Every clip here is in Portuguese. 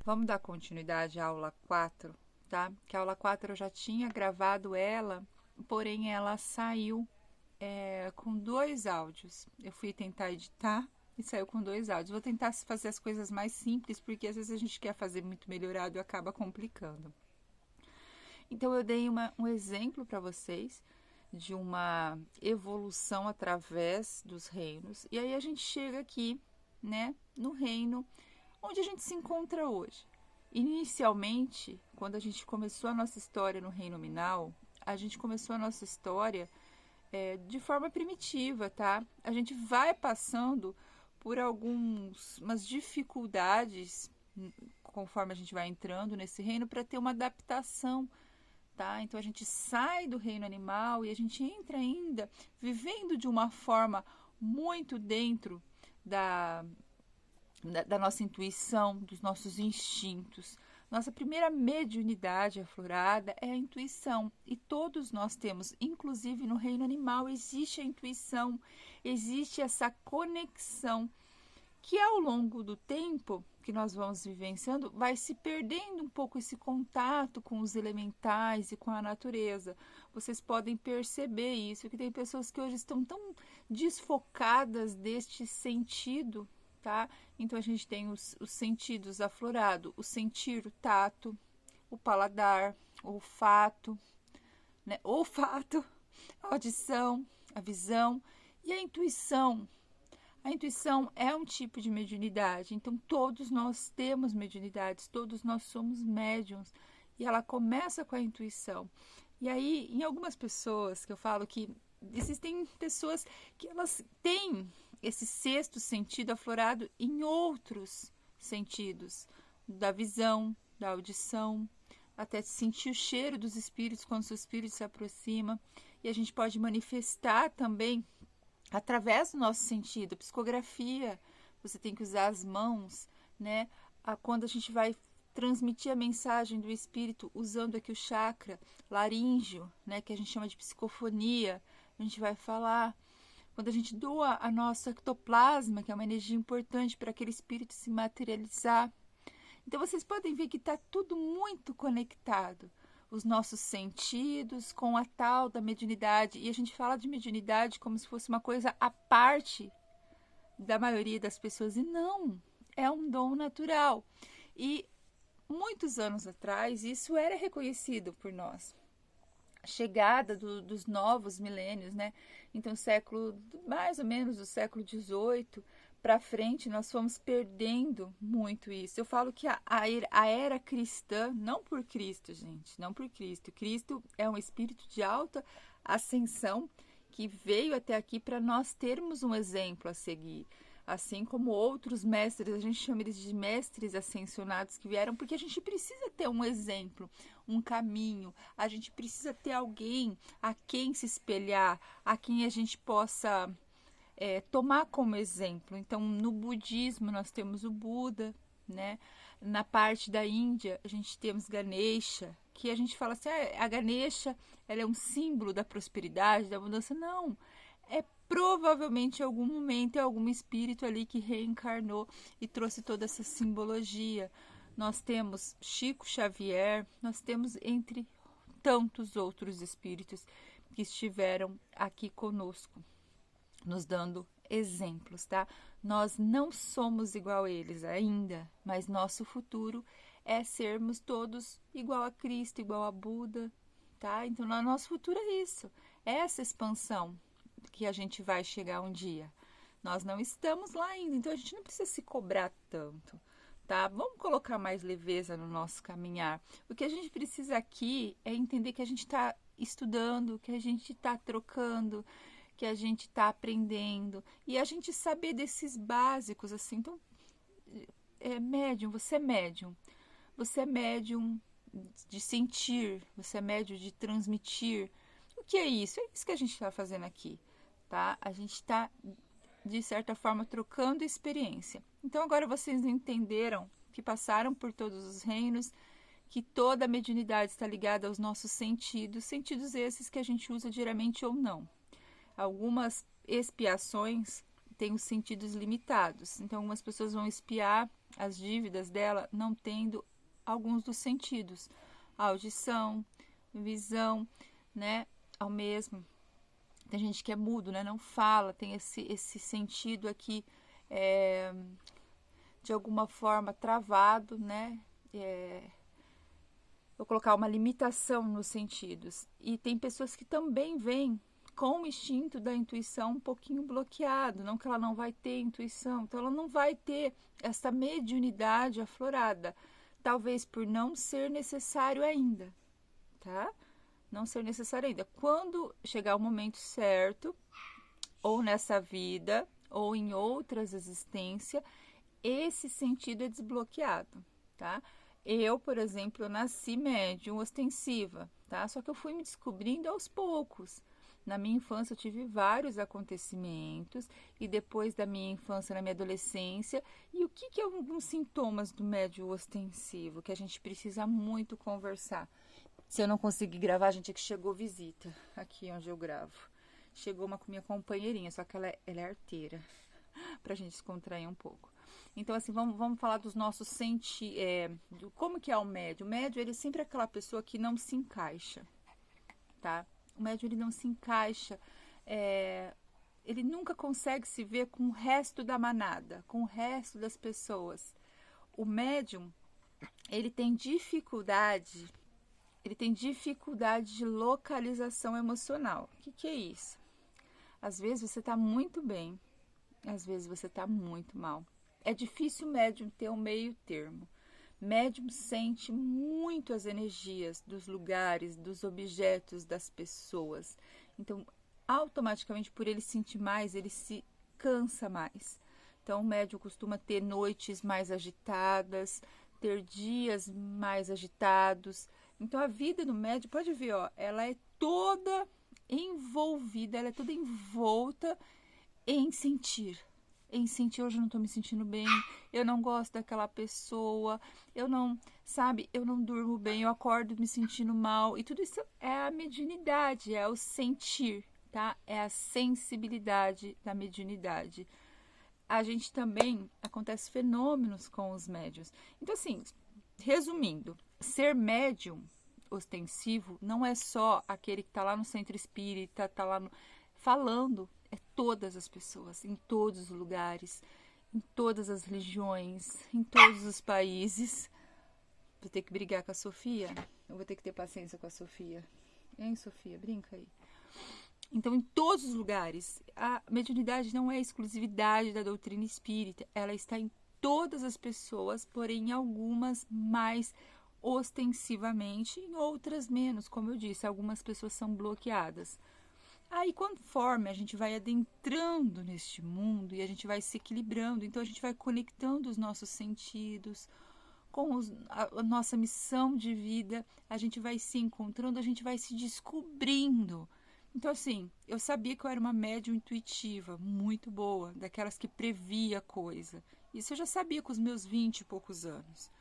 Vamos dar continuidade à aula 4, tá? Que a aula 4 eu já tinha gravado ela, porém ela saiu com 2 áudios. Eu fui tentar editar e saiu com 2 áudios. Vou tentar fazer as coisas mais simples, porque às vezes a gente quer fazer muito melhorado e acaba complicando. Então eu dei um exemplo para vocês de uma evolução através dos reinos. E aí a gente chega aqui, né, no reino onde a gente se encontra hoje. Inicialmente, quando a gente começou a nossa história no reino nominal, a gente começou a nossa história de forma primitiva, tá? A gente vai passando por umas dificuldades conforme a gente vai entrando nesse reino para ter uma adaptação, tá? Então a gente sai do reino animal e a gente entra ainda vivendo de uma forma muito dentro da nossa intuição, dos nossos instintos. Nossa primeira mediunidade aflorada é a intuição, e todos nós temos, inclusive no reino animal, existe a intuição, existe essa conexão que ao longo do tempo que nós vamos vivenciando, vai se perdendo um pouco esse contato com os elementais e com a natureza. Vocês podem perceber isso, que tem pessoas que hoje estão tão desfocadas deste sentido, tá? Então a gente tem os sentidos aflorados, o sentir, o tato, o paladar, o olfato, né? A audição, a visão e a intuição. A intuição é um tipo de mediunidade, então todos nós temos mediunidades, todos nós somos médiums, e ela começa com a intuição. E aí, em algumas pessoas que eu falo que existem pessoas que elas têm esse sexto sentido aflorado em outros sentidos, da visão, da audição, até sentir o cheiro dos espíritos quando o espírito se aproxima, e a gente pode manifestar também através do nosso sentido, psicografia, você tem que usar as mãos, né? Quando a gente vai transmitir a mensagem do espírito usando aqui o chakra laríngeo, né? Que a gente chama de psicofonia, a gente vai falar. Quando a gente doa a nossa ectoplasma, que é uma energia importante para aquele espírito se materializar. Então vocês podem ver que está tudo muito conectado. Os nossos sentidos com a tal da mediunidade. E a gente fala de mediunidade como se fosse uma coisa à parte da maioria das pessoas. E não, é um dom natural. E muitos anos atrás, isso era reconhecido por nós. A chegada dos novos milênios, né? Então, mais ou menos do século XVIII para frente, nós fomos perdendo muito isso. Eu falo que a era cristã, não por Cristo, gente, não por Cristo. Cristo é um espírito de alta ascensão que veio até aqui para nós termos um exemplo a seguir. Assim como outros mestres, a gente chama eles de mestres ascensionados que vieram, porque a gente precisa ter um exemplo, um caminho, a gente precisa ter alguém a quem se espelhar, a quem a gente possa tomar como exemplo. Então, no budismo, nós temos o Buda, né? Na parte da Índia, a gente temos Ganesha, que a gente fala assim, a Ganesha ela é um símbolo da prosperidade, da abundância. Não, é provavelmente em algum momento é algum espírito ali que reencarnou e trouxe toda essa simbologia. Nós temos Chico Xavier, nós temos entre tantos outros espíritos que estiveram aqui conosco, nos dando exemplos, tá? Nós não somos igual a eles ainda, mas nosso futuro é sermos todos igual a Cristo, igual a Buda, tá? Então, nosso futuro é isso, é essa expansão que a gente vai chegar um dia. Nós não estamos lá ainda, então a gente não precisa se cobrar tanto, tá? Vamos colocar mais leveza no nosso caminhar. O que a gente precisa aqui é entender que a gente está estudando, que a gente está trocando, que a gente está aprendendo, e a gente saber desses básicos, assim. Então, médium, você é médium de sentir, você é médium de transmitir. O que é isso? É isso que a gente está fazendo aqui, tá? A gente está, de certa forma, trocando experiência. Então, agora vocês entenderam que passaram por todos os reinos, que toda a mediunidade está ligada aos nossos sentidos esses que a gente usa diariamente ou não. Algumas expiações tem os sentidos limitados. Então, algumas pessoas vão espiar as dívidas dela não tendo alguns dos sentidos. Audição, visão, né? Ao mesmo. Tem gente que é mudo, né? Não fala, tem esse sentido aqui de alguma forma travado, né? Vou colocar uma limitação nos sentidos. E tem pessoas que também vêm com o instinto da intuição um pouquinho bloqueado, não que ela não vai ter intuição, então ela não vai ter essa mediunidade aflorada, talvez por não ser necessário ainda, tá? Não ser necessário ainda. Quando chegar o momento certo, ou nessa vida, ou em outras existências, esse sentido é desbloqueado, tá? Eu, por exemplo, eu nasci médium ostensiva, tá? Só que eu fui me descobrindo aos poucos. Na minha infância eu tive vários acontecimentos e depois da minha infância, na minha adolescência. E o que é alguns sintomas do médium ostensivo que a gente precisa muito conversar? Se eu não conseguir gravar, gente, é que chegou visita aqui onde eu gravo. Chegou uma minha companheirinha, só que ela é arteira, pra gente descontrair um pouco. Então, assim, vamos falar dos nossos como que é o médium. O médium, ele é sempre aquela pessoa que não se encaixa, tá? O médium, ele não se encaixa, ele nunca consegue se ver com o resto da manada, com o resto das pessoas. O médium, ele tem dificuldade de localização emocional. O que é isso? Às vezes você está muito bem, às vezes você está muito mal. É difícil o médium ter um meio termo. Médium sente muito as energias dos lugares, dos objetos, das pessoas. Então, automaticamente, por ele sentir mais, ele se cansa mais. Então, o médium costuma ter noites mais agitadas, ter dias mais agitados. Então, a vida do médium, pode ver, ó, ela é toda envolvida, ela é toda envolta em sentir. Hoje eu não tô me sentindo bem, eu não gosto daquela pessoa, eu não durmo bem, eu acordo me sentindo mal. E tudo isso é a mediunidade, é o sentir, tá? É a sensibilidade da mediunidade. A gente também, acontece fenômenos com os médiuns. Então, assim, resumindo, ser médium ostensivo não é só aquele que tá lá no centro espírita, tá lá falando. É todas as pessoas, em todos os lugares, em todas as religiões, em todos os países. Vou ter que brigar com a Sofia? Eu vou ter que ter paciência com a Sofia. Hein, Sofia? Brinca aí. Então, em todos os lugares, a mediunidade não é exclusividade da doutrina espírita. Ela está em todas as pessoas, porém em algumas mais ostensivamente, em outras menos. Como eu disse, algumas pessoas são bloqueadas. Aí, conforme a gente vai adentrando neste mundo e a gente vai se equilibrando, então a gente vai conectando os nossos sentidos com a nossa missão de vida, a gente vai se encontrando, a gente vai se descobrindo. Então, assim, eu sabia que eu era uma médium intuitiva, muito boa, daquelas que previa coisa. Isso eu já sabia com os meus 20 e poucos anos.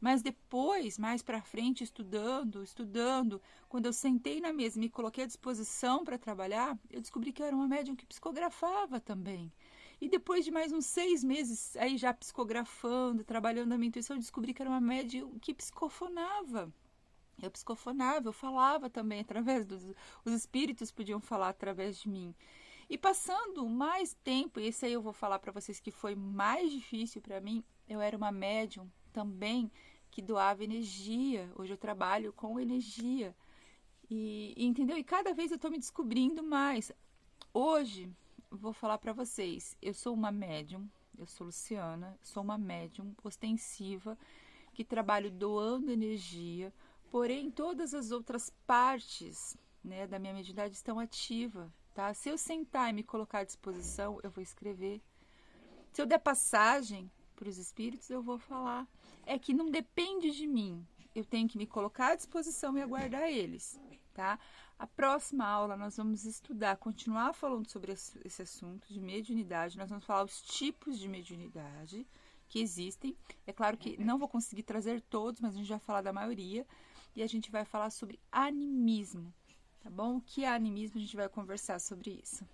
Mas depois, mais para frente, estudando, quando eu sentei na mesa e me coloquei à disposição para trabalhar, eu descobri que eu era uma médium que psicografava também. E depois de mais uns 6 meses, aí já psicografando, trabalhando na minha intuição, eu descobri que era uma médium que psicofonava. Eu falava também através os espíritos podiam falar através de mim. E passando mais tempo, e esse aí eu vou falar para vocês que foi mais difícil para mim, eu era uma médium também que doava energia. Hoje eu trabalho com energia. Entendeu? E cada vez eu estou me descobrindo mais. Hoje, vou falar para vocês, eu sou uma médium, eu sou Luciana, sou uma médium ostensiva que trabalho doando energia, porém todas as outras partes, né, da minha mediunidade estão ativas, tá? Se eu sentar e me colocar à disposição, eu vou escrever. Se eu der passagem para os espíritos, eu vou falar. É que não depende de mim. Eu tenho que me colocar à disposição e aguardar eles, tá? A próxima aula nós vamos estudar, continuar falando sobre esse assunto de mediunidade. Nós vamos falar os tipos de mediunidade que existem. É claro que não vou conseguir trazer todos, mas a gente vai falar da maioria. E a gente vai falar sobre animismo, tá bom? O que é animismo? A gente vai conversar sobre isso.